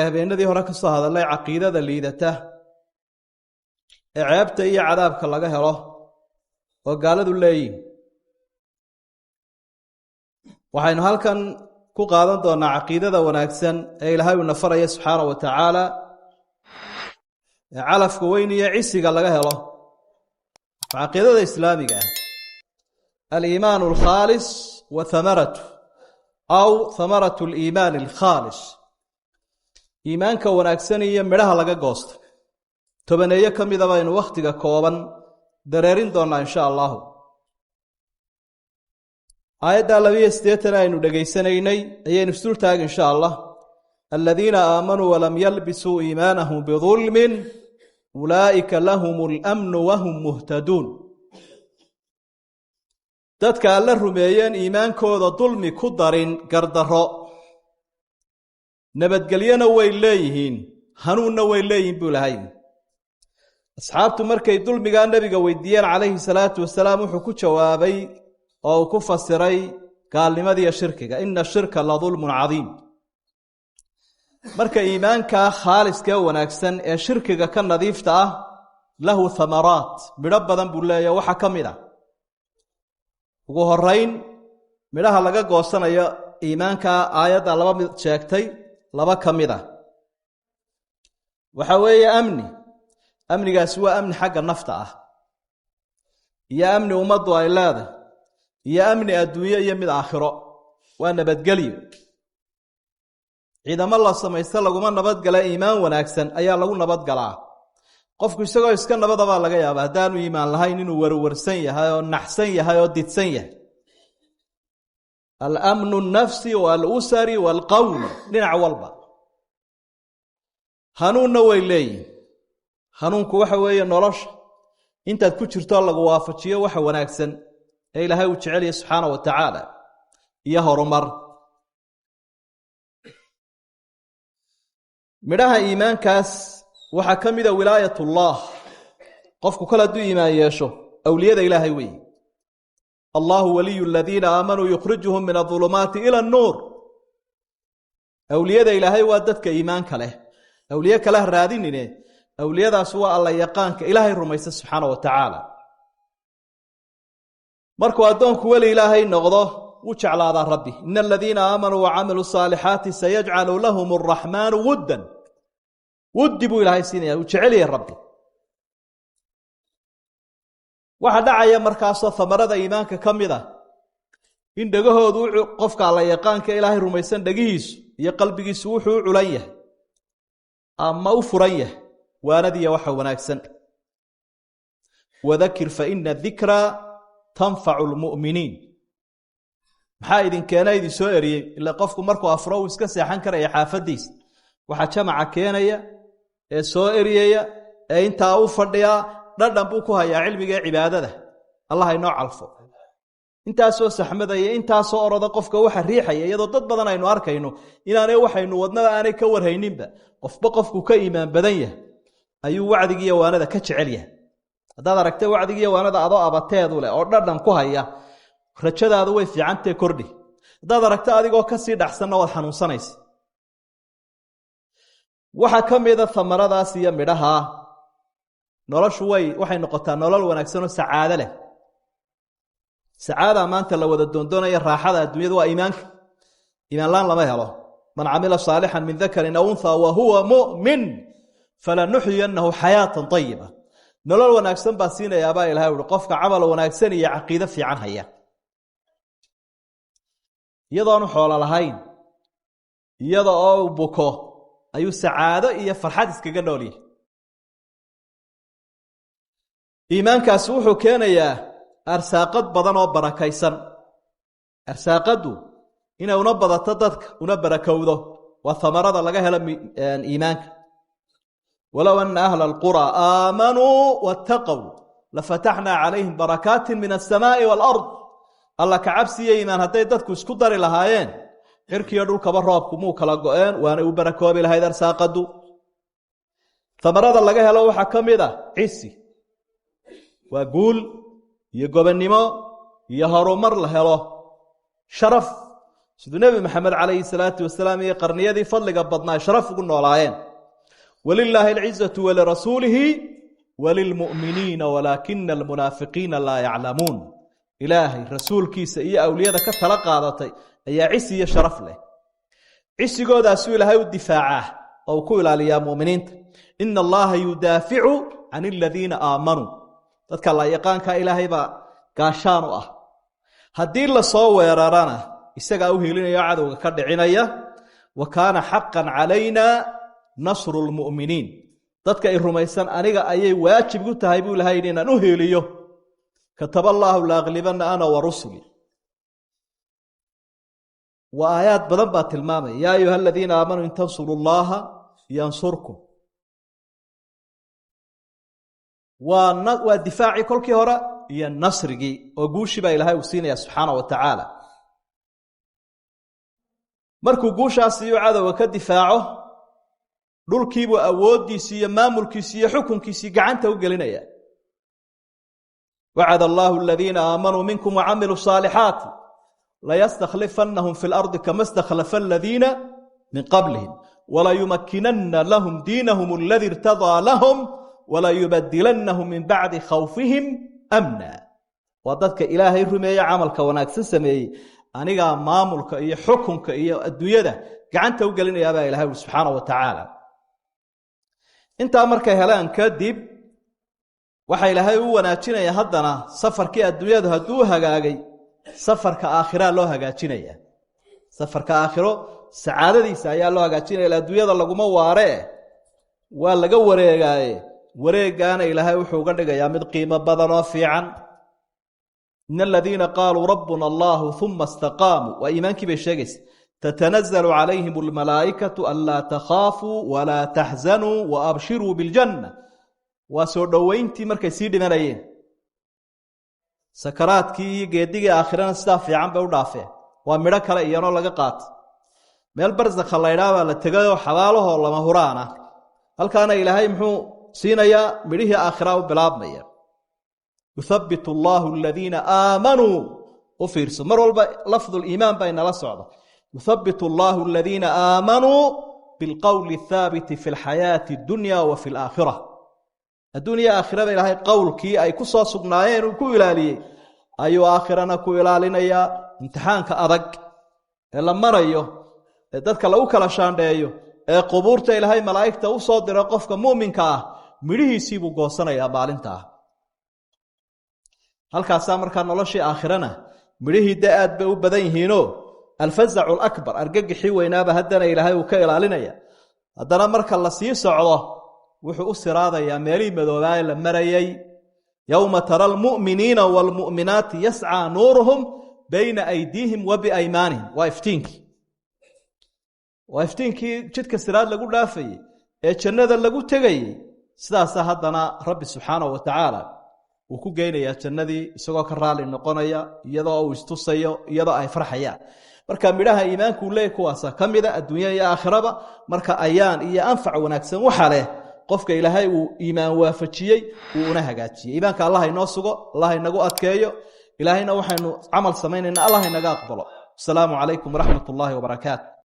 habeenadii hore ka soo hadalay caqiidada liidata ee ceebta iyo cadaabka laga helo oo gaaladu leeyihiin waxaynu halkan ku qaadan doonaa caqiidada wanaagsan ee Ilaahay uu nafaraya subxaanahu wa ta'ala calafka weyn iyo cisiga laga helo caqiidada islaamiga al-iimaan al-khaalis wa thamaratu aw thamaratu al-iimaan al-khaalis iimaanka wanaagsan iyo midhaha laga goosto tobaneeyo kamid ah baynu waqtiga kooban dareerin doonaa insha Allah aayadda 28 aynu dhageysanaynay ayaynu isdul taag insha Allah alladheena aamanu wa lam yalbisu iimaanahum bidhulmin ulaa'ika lahumul amnu wa hum muhtadun dadka alla rumeeyeen iimaankooda dulmi ku darin gardaro nabadgelyana way leeyihiin hanuunna way leeyihiin buu lahayn asxaabtu markay dulmiga nabiga weydiiyeen calayhi salaatu wasalaam wuxuu ku jawaabay oo ku fasiray gaalnimadii iyo shirkiga inna shirka la dhulmun cadiim marka iimaanka khaaliska wanaagsan ee shirkiga ka nadiifta ah lahu thamaraat midho badan buu leeyahay waxa kamid ah ugu horeyn midhaha laga goosanayo iimaanka aayadda laba mid sheegtay laba kamid ah waxa weeye amnigaas waa amni xagga nafta ah iyo amni ummaddu ay leedahay iyo amni adduunyo iyo mid aakhiro waa nabadgelyo ciidamo la samaysta laguma nabadgala iimaan wanaagsan ayaa lagu nabadgalaa qofku isagoo iska nabadaba laga yaabaa haddaanu iimaan lahayn inuu warwarsan yahay oo naxsan yahay oo didsan yahay al-amnu an-nafsi wal-usari wal-qawmi dhinac walba hanuunna way leeyihiin hanuunku waxa weeye nolosha intaad ku jirto lagu waafajiyo waxa wanaagsan ee Ilaahay uu jecel yahay subxaanahu wa ta'ala iyo horumar midhaha iimaankaas waxa kamid ah wilaayatullah qofku kala du iimaan yeesho awliyada Ilaahay weey Allahu waliyul ladina aamanu yukhrijuhum min adh-dhulumati ila an-nur awliyada Ilaahay waa dadka iimaanka leh awliya kala raadinine awliyadaas waa alla yaqaanka Ilaahay rumaysa subxaanahu wa ta'ala markuu adoonku wali Ilaahay noqdo u jeclaada rabbi innal ladina aamanu wa 'amilu salihati sayaj'alu lahum ar-rahmanu wuddan wuddibu Ilaahay siinaya u jeceliye rabbi waxa dhacaya markaas thamarada iimaanka kamida in dhagahoodu qofka alla yaqaanka Ilaahay rumaysan dhagihiisu iyo qalbigiisu wuxuu culan yahay ama u furan yahay waanadiya waxa wanaagsan wadhakir fa inna dhikra tanfa'u al-mu'minin maxaa idin keenay idin soo eriyay ila qofku markuu afro uu iska seexan karayo xaafadiis waxa jamaca keenaya ee soo eriyaya ee inta uu fadhiya dhadhan buu ku hayaa cilmiga cibaadada Allah inoo calfo inta soo saxmadaya inta soo orada qofka waxa riixaya iyadoo dad badan aynu arkayno inaanay waxaynu wadnada aanay ka warhayninba qofku ka iimaan badan yahay ayuu wacdigiisa waanada ka jecel yahay hadaad aragtay wacdigiisa waanada adoo abateedu leh oo dhadhan ku haya rajadaadu way fiicantay kordhi hadaad aragtay adigoo ka sii dhaxsanna wad xanuunsanaysa waxa kamid ah thamaradaas iyo midhaha noloshu waxay noqotaa nolol wanaagsan oo sacaado leh sacaada maanta la wada doondoonaya raaxada adduunyada waa iimaanka iimaan laan lama helo man amila salihan min dhakarin aw untha wa huwa mu'min falanuhyiyannahu hayatan tayyiba nolol wanaagsan baa siinaya baa Ilaahay uu qofka amal wanaagsan iyo aqoon fiican haya iyadoo xoolo lahayn iyadoo buko ayuu sacaado iyo farxad iskaga noolyahay iimaankaas wuxuu keenayaa arsaaqad badan oo barakaysan arsaaqadu inay una badato dadka una barakowdo waa thamarada laga helo iimaanka walaw anna ahla alqura aamanu wattaqaw lafatahna alayhim barakatin min as-samaa'i wal ard alla ka cabsiye iimaan haday dadku isku dari lahaayeen xirkiyo dhulkaba roobku muu kala go'een waana u barakoobi lahayd arsaaqadu thamarada laga helo waxa kamid ah cisi waa guul iyo gobannimo iyo horumar la helo sharaf sidoo nabi maxamed calayhi salaatu wasalaam iyo qarniyadii fadliga badnaa sharaf ugu noolaayeen walillaahi alcizzatu walirasuulihi walilmu'miniina walaakina almunaafiqiina laa yaclamuun ilaahay rasuulkiisa iyo awliyada ka tala qaadatay ayaa cisi iyo sharaf leh cisigoodaasuu ilaahay u difaacaa oo ku ilaaliyaa mu'miniinta ina allaha yudaaficu can aladiina aamanuu dadka la yaqaanka ilaahay baa gaashaan u ah haddii la soo weerarana isagaa u hiilinaya cadowga ka dhicinaya wa kaana xaqan calayna nasru lmu'miniin dadka ay rumaysan aniga ayay waajib ku tahay buu ilaahay inaan u hiiliyo kataba allaahu laaglibanna ana wa rusuli wa aayaad badan baa tilmaamaya yaa ayuha aladiina aamanuu in tansuru llaha yansurkum waa difaacii kolkii hore iyo nasrigii oo guushii baa ilaahay uu siinaya subxaana wa tacaala markuu guushaas iyo cadowga ka difaaco dhulkiibuu awooddiisii iyo maamulkiisii iyo xukunkiisii gacanta u gelinaya wacada allaahu aladiina aamanuu minkum wacamiluu saalixaati layastakhlifannahum fi lardi kama stakhlafa aladiina min qablihim walayumakkinanna lahum diinahum aladii irtadaa lahum walayubadilannahum min bacdi khawfihim amna waa dadka ilaahay rumeeye camalka wanaagsan sameeyey anigaa maamulka iyo xukunka iyo adduunyada gacanta u gelinayaabaa ilahay uri subxaana wa tacaala intaa markay helaan kadib waxa ilaahay u wanaajinaya haddana safarkii adduunyadu hadduu hagaagay safarka aakhira loo hagaajinaya safarka aakhiro sacaadadiisa ayaa loo hagaajinaya adduunyada laguma waare waa laga wareegaaye wareegaana ilaahay wuxuu uga dhigayaa mid qiimo badan oo fiican in aladiina qaaluu rabbuna allahu uma istaqaamuu waa iimaankii bay sheegaysa tatanazalu calayhim almalaa'ikatu anlaa takhaafuu walaa taxzanuu waabshiruu biljanna waa soo dhoweyntii markay sii dhimanayeen sakaraadkii iyo geedigii aakhirana sidaa fiican bay u dhaafeen waa midho kale iyanoo laga qaatay meel barsakha laydhaa baa la tegayoo xabaalahoo lama huraana halkaana ilaahay muxuu siinayaa midhihii aakhira u bilaabmaya yuthabbitu allaahu aladiina aamanuu u fiirso mar walba lafduliimaan baa inala socda yuthabbitu allaahu aladiina aamanuu bilqowli athaabiti fi alxayaati addunya wa fi alaakhira adduuniya aakhirada ilaahay qowlkii ay ku soo sugnaayeen uu ku ilaaliyey ayuu aakhirana ku ilaalinayaa imtixaanka adag ee la marayo ee dadka lagu kala shaandheeyo ee qubuurta ilaahay malaa'igta u soo diro qofka mu'minka ah midhihiisii buu goosanayaa maalintaa halkaasaa markaa noloshii aakhirana midhihii de aad bay u badan yihiinoo alfazacu alakbar argagixii weynaaba haddana ilaahay uu ka ilaalinaya haddana marka la sii socdo wuxuu u siraadayaa meelihii madoobaaye la marayay yowma tara almu'miniina waalmu'minaati yascaa nuuruhum bayna aydiihim wa biaymaanihim waa iftiinkii jidka siraad lagu dhaafayey ee jannada lagu tegayey sidaasaa haddana rabbi subxaanahu wa tacaala uu ku geynayaa jannadii isagoo ka raali noqonaya iyadoo uu istusayo iyadoo ay farxayaan marka midhaha iimaankuu leeyahy kuwaasa ka mida adduunya iyo aakhiraba marka ayaan iyo anfac wanaagsan waxa leh qofka ilaahay uu iimaan waafajiyey uu una hagaajiyey iimaanka allah inoo sugo allah inagu adkeeyo ilaahayna waxaynu camal samaynayna allah inaga aqbalo asalaamu calaykum waraxmat ullaahi wabarakaatu